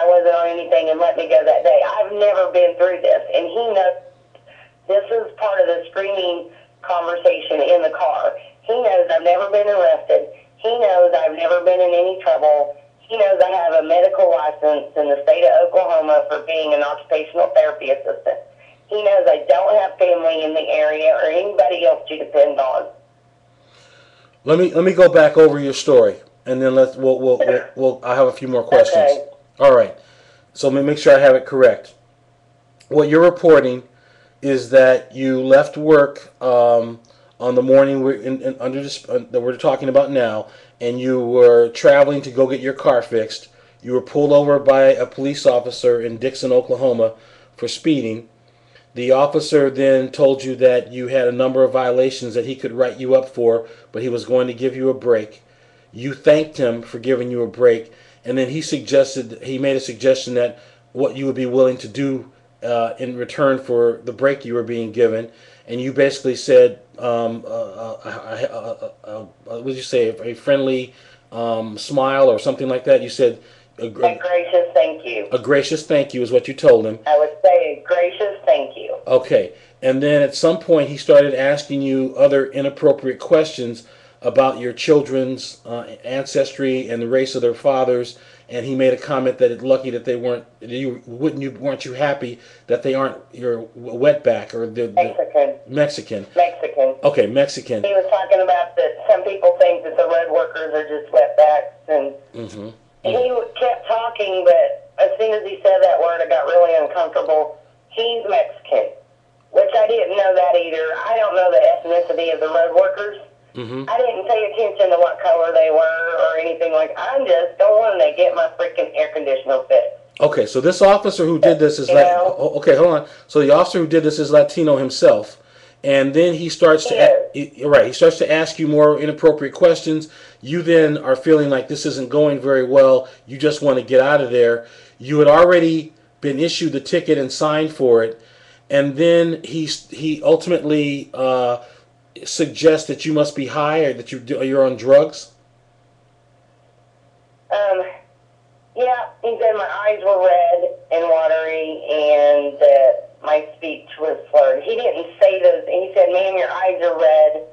I wasn't on anything and let me go that day. I've never been through this, and he knows this is part of the screening conversation in the car. He knows I've never been arrested. He knows I've never been in any trouble. He knows I have a medical license in the state of Oklahoma for being an occupational therapy assistant. He knows I don't have family in the area or anybody else to depend on. Let me go back over your story, and then we'll I have a few more questions. Okay. All right. So let me make sure I have it correct. What you're reporting is that you left work on the morning that we're talking about now, and you were traveling to go get your car fixed. You were pulled over by a police officer in Dickson, Oklahoma for speeding. The officer then told you that you had a number of violations that he could write you up for, but he was going to give you a break. You thanked him for giving you a break, and then he made a suggestion that what you would be willing to do in return for the break you were being given, and you basically said, what did you say, a friendly smile or something like that? You said a gracious thank you. A gracious thank you is what you told him. I would say a gracious thank you. Okay, and then at some point he started asking you other inappropriate questions about your children's ancestry and the race of their fathers, and he made a comment that it's lucky that they weren't you happy that they aren't your wetback or the Mexican. Okay, Mexican. He was talking about that some people think that the road workers are just wetbacks, and he kept talking, but as soon as he said that word, I got really uncomfortable. He's Mexican, which I didn't know that either. I don't know the ethnicity of the road workers. I didn't pay attention to what color they were or anything like that. I'm just going to get my freaking air conditioner fixed. Okay, so this officer who did this is okay, hold on. So the officer who did this is Latino himself, and then he starts he starts to ask you more inappropriate questions. You then are feeling like this isn't going very well. You just want to get out of there. You had already been issued the ticket and signed for it, and then he ultimately suggests that you must be high or that you're on drugs? Yeah, he said my eyes were red and watery and that my speech was slurred. He didn't say those. He said, ma'am, your eyes are red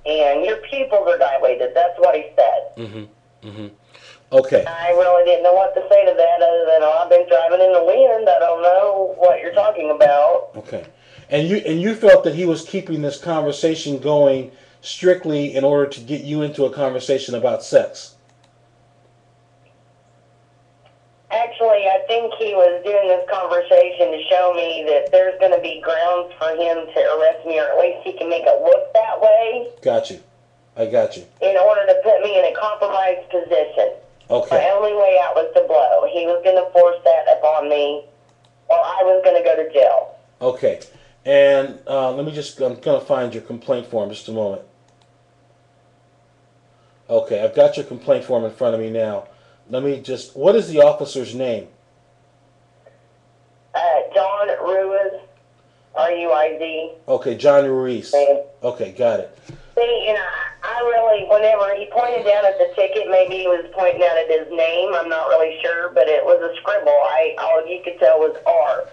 and your pupils are dilated. That's what he said. Okay. I really didn't know what to say to that other than, I've been driving in the wind. I don't know what you're talking about. Okay. And you felt that he was keeping this conversation going strictly in order to get you into a conversation about sex? Actually, I think he was doing this conversation to show me that there's going to be grounds for him to arrest me, or at least he can make it look that way. Got you. I got you. In order to put me in a compromised position. Okay. My only way out was to blow. He was going to force that upon me, or I was going to go to jail. Okay. And I'm going to find your complaint form just a moment. Okay, I've got your complaint form in front of me now. What is the officer's name? John Ruiz, R-U-I-Z. Okay, John Ruiz. Okay, got it. See, and I really, whenever he pointed down at the ticket, maybe he was pointing out at his name, I'm not really sure, but it was a scribble. All you could tell was R.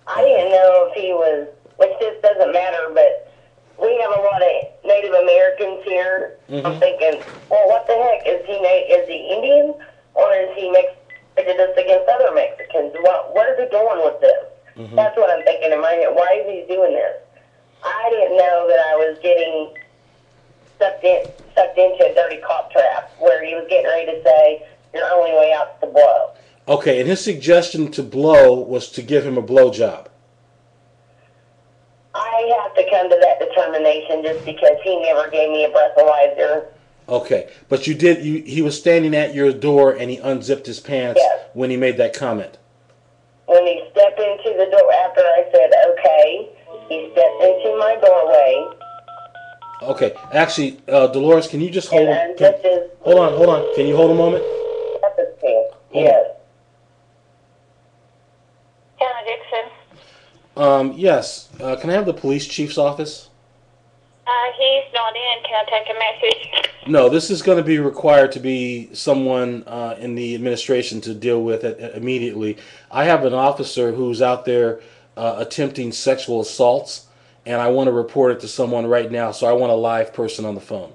I didn't know if he was, which this doesn't matter, but we have a lot of Native Americans here. I'm thinking, well, what the heck? Is he Indian? Or is he prejudiced against other Mexicans? Where is he going with this? That's what I'm thinking in my head. Why is he doing this? I didn't know that I was getting sucked into a dirty cop trap where he was getting ready to say, your only way out is to blow. Okay, and his suggestion to blow was to give him a blowjob. I have to come to that determination just because he never gave me a breathalyzer. Okay, but he was standing at your door and he unzipped his pants when he made that comment. When he stepped into the door, after I said, okay, he stepped into my doorway. Okay, actually, Dolores, can you just hold on? Hold on. Can you hold a moment? Yes. Hannah Dickson. Yes. Can I have the police chief's office? he's not in. Can I take a message? No, this is going to be required to be someone in the administration to deal with it immediately. I have an officer who's out there attempting sexual assaults, and I want to report it to someone right now, so I want a live person on the phone.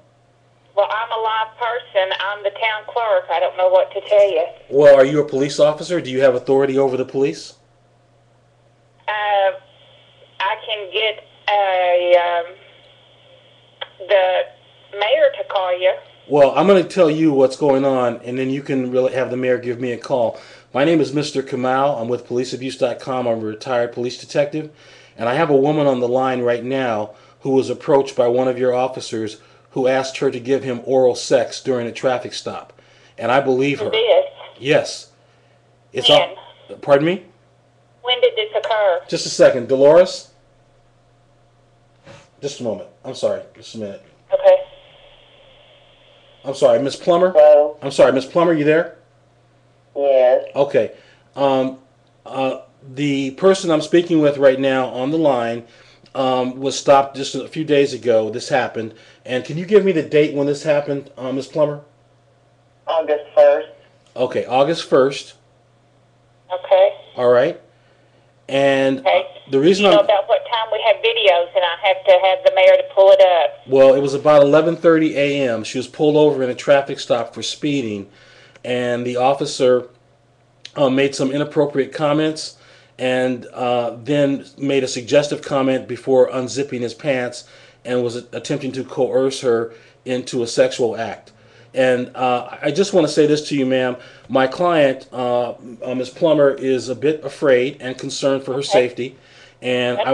Well, I'm a live person. I'm the town clerk. I don't know what to tell you. Well, are you a police officer? Do you have authority over the police? I can get the mayor to call you. Well, I'm going to tell you what's going on, and then you can really have the mayor give me a call. My name is Mr. Kamal. I'm with policeabuse.com. I'm a retired police detective, and I have a woman on the line right now who was approached by one of your officers who asked her to give him oral sex during a traffic stop. And I believe her. Who did? Yes. It's When? Pardon me? When did this occur? Just a second. Dolores? Just a moment. I'm sorry. Just a minute. Okay. I'm sorry. Miss Plummer? Hello? I'm sorry. Miss Plummer, you there? Yes. Okay. The person I'm speaking with right now on the line was stopped just a few days ago. This happened. And can you give me the date when this happened, Miss Plummer? August 1st. Okay, August 1st. Okay. All right. And Okay. the reason You know I'm... about what time we have videos, and I have to have the mayor to pull it up. Well, it was about 11:30 a.m. She was pulled over in a traffic stop for speeding, and the officer made some inappropriate comments and then made a suggestive comment before unzipping his pants and was attempting to coerce her into a sexual act. And I just want to say this to you, ma'am. My client, Ms. Plummer, is a bit afraid and concerned for her safety. And I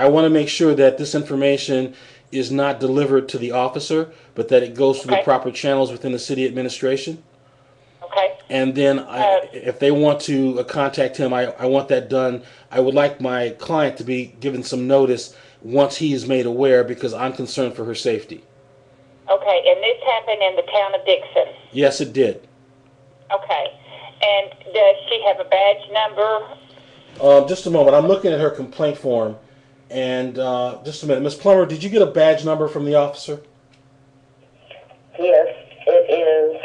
want to make sure that this information is not delivered to the officer, but that it goes through the proper channels within the city administration. Okay. And then if they want to contact him, I want that done. I would like my client to be given some notice once he is made aware, because I'm concerned for her safety. Okay, and this happened in the town of Dickson. Yes, it did. Okay. And does she have a badge number? Just a moment. I'm looking at her complaint form. And just a minute. Ms. Plummer, did you get a badge number from the officer? Yes, it is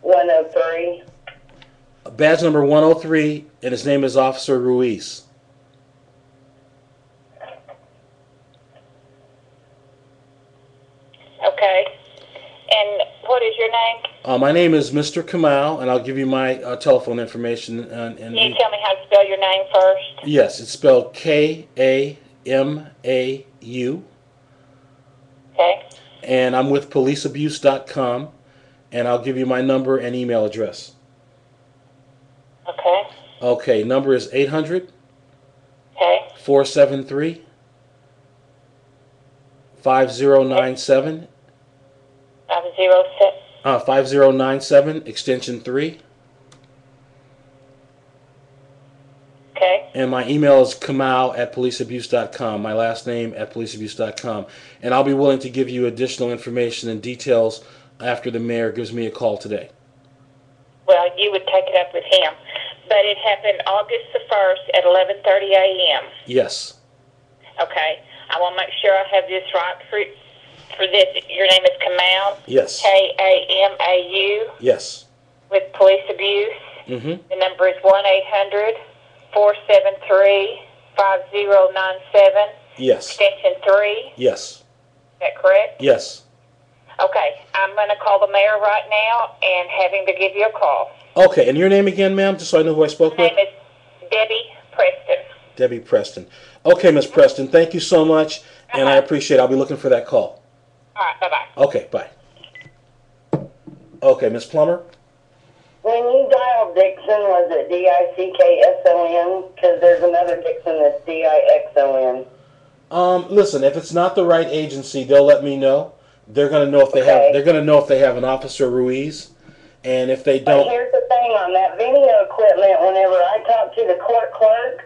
103. Badge number 103, and his name is Officer Ruiz. Okay. And what is your name? My name is Mr. Kamal, and I'll give you my telephone information. Can you tell me how to spell your name first? Yes, it's spelled Kamau. Okay. And I'm with policeabuse.com, and I'll give you my number and email address. Okay. Okay, number is 800 Okay. 473 5097. 506. 5097, extension 3. Okay. And my email is kamal@policeabuse.com, my last name @policeabuse.com. And I'll be willing to give you additional information and details after the mayor gives me a call today. Well, you would take it up with him. But it happened August the 1st at 11:30 a.m. Yes. Okay. I want to make sure I have this right for this. Your name is Kamal? Yes. Kamau? Yes. With police abuse? Mm-hmm. The number is 1-800-473-5097. Yes. Extension 3. Yes. Is that correct? Yes. Okay. I'm going to call the mayor right now and have him to give you a call. Okay, and your name again, ma'am, just so I know who I spoke My with? name is Debbie Preston. Debbie Preston. Okay, Miss Preston, thank you so much, and I appreciate it. I'll be looking for that call. All right. Bye-bye. Okay, bye. Okay, Miss Plummer? When you dialed Dickson, was it Dickson? Because there's another Dickson that's Dixon. Listen, if it's not the right agency, they'll let me know. They're going to know if they have. They're going to know if they have an Officer Ruiz, and if they don't. But here's the thing on that video equipment. Whenever I talked to the court clerk,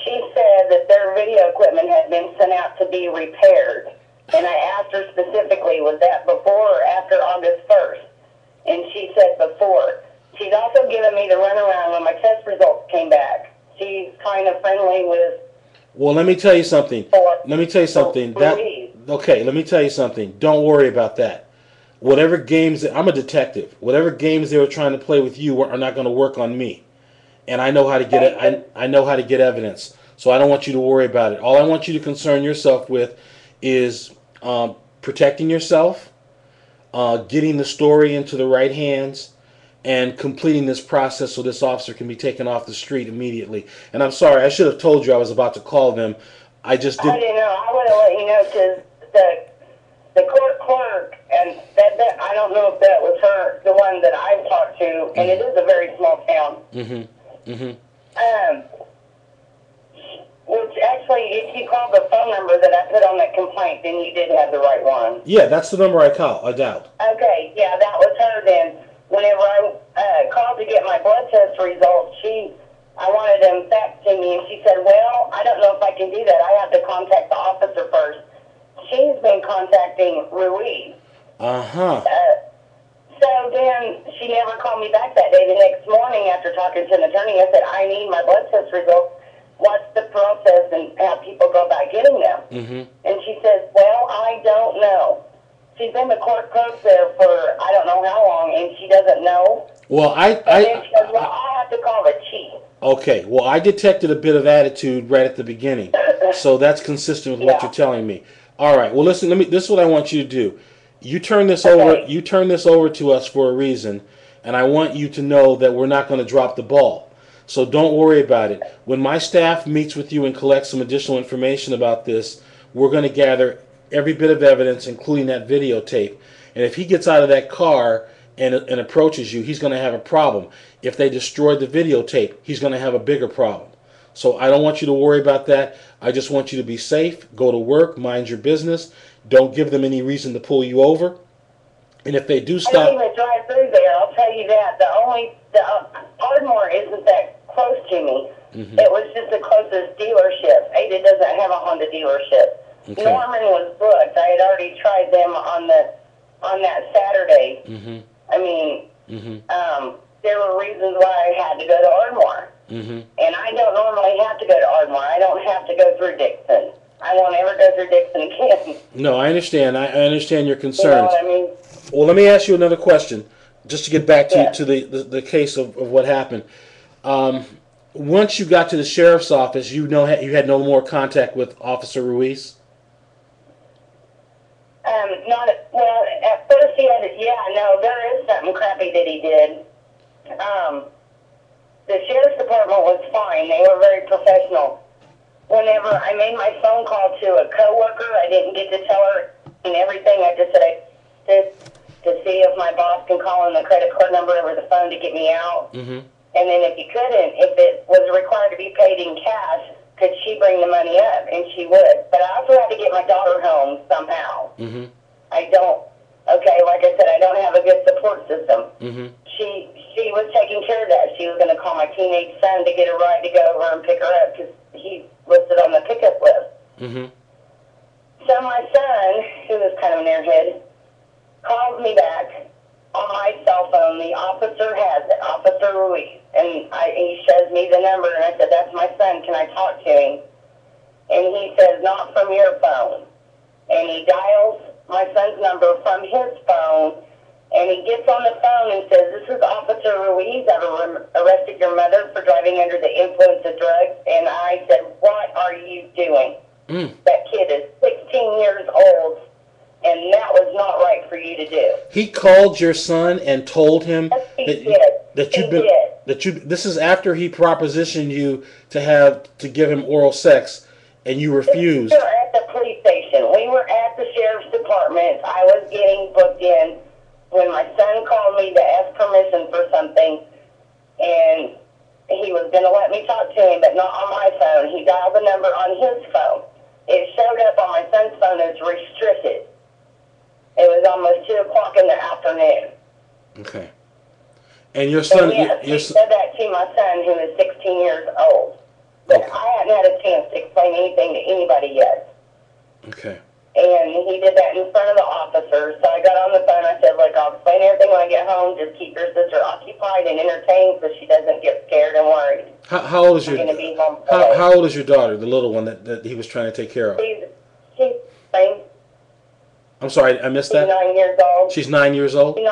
she said that their video equipment had been sent out to be repaired, and I asked her specifically, was that before or after August 1st? And she said before. She's also given me the runaround when my test results came back. She's kind of friendly with Well, let me tell you something. Let me tell you something. Okay, let me tell you something. Don't worry about that. Whatever games, I'm a detective. Whatever games they were trying to play with you are not going to work on me. And I know how to get it. I know how to get evidence. So I don't want you to worry about it. All I want you to concern yourself with is protecting yourself, getting the story into the right hands, and completing this process so this officer can be taken off the street immediately. And I'm sorry, I should have told you I was about to call them. I just didn't. I didn't know. I would have let you know because the court clerk, and that I don't know if that was her, the one that I've talked to, and it is a very small town. Which actually, if you called the phone number that I put on that complaint, then you did have the right one. Yeah, that's the number I called. I doubt. Okay, yeah, that was her then. Whenever I called to get my blood test results, I wanted them faxed to me, and she said, well, I don't know if I can do that. I have to contact the officer first. She's been contacting Ruiz. So then she never called me back that day. The next morning after talking to an attorney, I said, I need my blood test results. What's the process and how people go about getting them? And she says, well, I don't know. She's been the court clerk there for I don't know how long, and she doesn't know. Well, and then she goes, well, I'll have to call the chief. Okay, well, I detected a bit of attitude right at the beginning, so that's consistent with what you're telling me. All right, well, listen, this is what I want you to do. You turn this over. You turn this over to us for a reason, and I want you to know that we're not going to drop the ball. So don't worry about it. When my staff meets with you and collects some additional information about this, we're going to gather every bit of evidence, including that videotape. And if he gets out of that car and approaches you, he's going to have a problem. If they destroy the videotape, he's going to have a bigger problem. So I don't want you to worry about that. I just want you to be safe, go to work, mind your business. Don't give them any reason to pull you over. And if they do stop... I didn't even drive through there, I'll tell you that. Ardmore isn't that close to me. It was just the closest dealership. Ada doesn't have a Honda dealership. Okay. Norman was booked. I had already tried them on that Saturday. I mean, there were reasons why I had to go to Ardmore. And I don't normally have to go to Ardmore. I don't have to go through Dickson. I won't ever go through Dickson again. No, I understand. I understand your concerns. You know what I mean? Well, let me ask you another question, just to get back to the case of what happened. Once you got to the sheriff's office, you had no more contact with Officer Ruiz? Well, at first he had there is something crappy that he did. The sheriff's department was fine. They were very professional. Whenever I made my phone call to a coworker, I didn't get to tell her and everything. I just said to see if my boss can call in the credit card number over the phone to get me out. And then if you couldn't, if it was required to be paid in cash, could she bring the money up? And she would. But I also had to get my daughter home somehow. Like I said, I don't have a good support system. She was taking care of that. She was going to call my teenage son to get a ride to go over and pick her up because he listed on the pickup list. So my son, who was kind of an airhead, calls me back on my cell phone. The officer has it, Officer Ruiz. And he shows me the number, and I said, that's my son. Can I talk to him? And he says, not from your phone. And he dials my son's number from his phone, and he gets on the phone and says, this is Officer Ruiz. I've arrested your mother for driving under the influence of drugs. And I said, what are you doing? That kid is 16 years old, and that was not right for you to do. He called your son and told him that this is after he propositioned you to give him oral sex, and you refused. We were at the police station. We were at the sheriff's department. I was getting booked in when my son called me to ask permission for something, and he was going to let me talk to him, but not on my phone. He dialed the number on his phone. It showed up on my son's phone as restricted. It was almost 2 o'clock in the afternoon. Okay. And your son... he said that to my son, who is 16 years old. But I hadn't had a chance to explain anything to anybody yet. Okay. And he did that in front of the officers. So I got on the phone. I said, look, I'll explain everything when I get home. Just keep your sister occupied and entertained so she doesn't get scared and worried. How old is your Gonna be home how old is your daughter, the little one that he was trying to take care of? She's I'm sorry, I missed that. She's 9 years old. She's 9 years old? 9.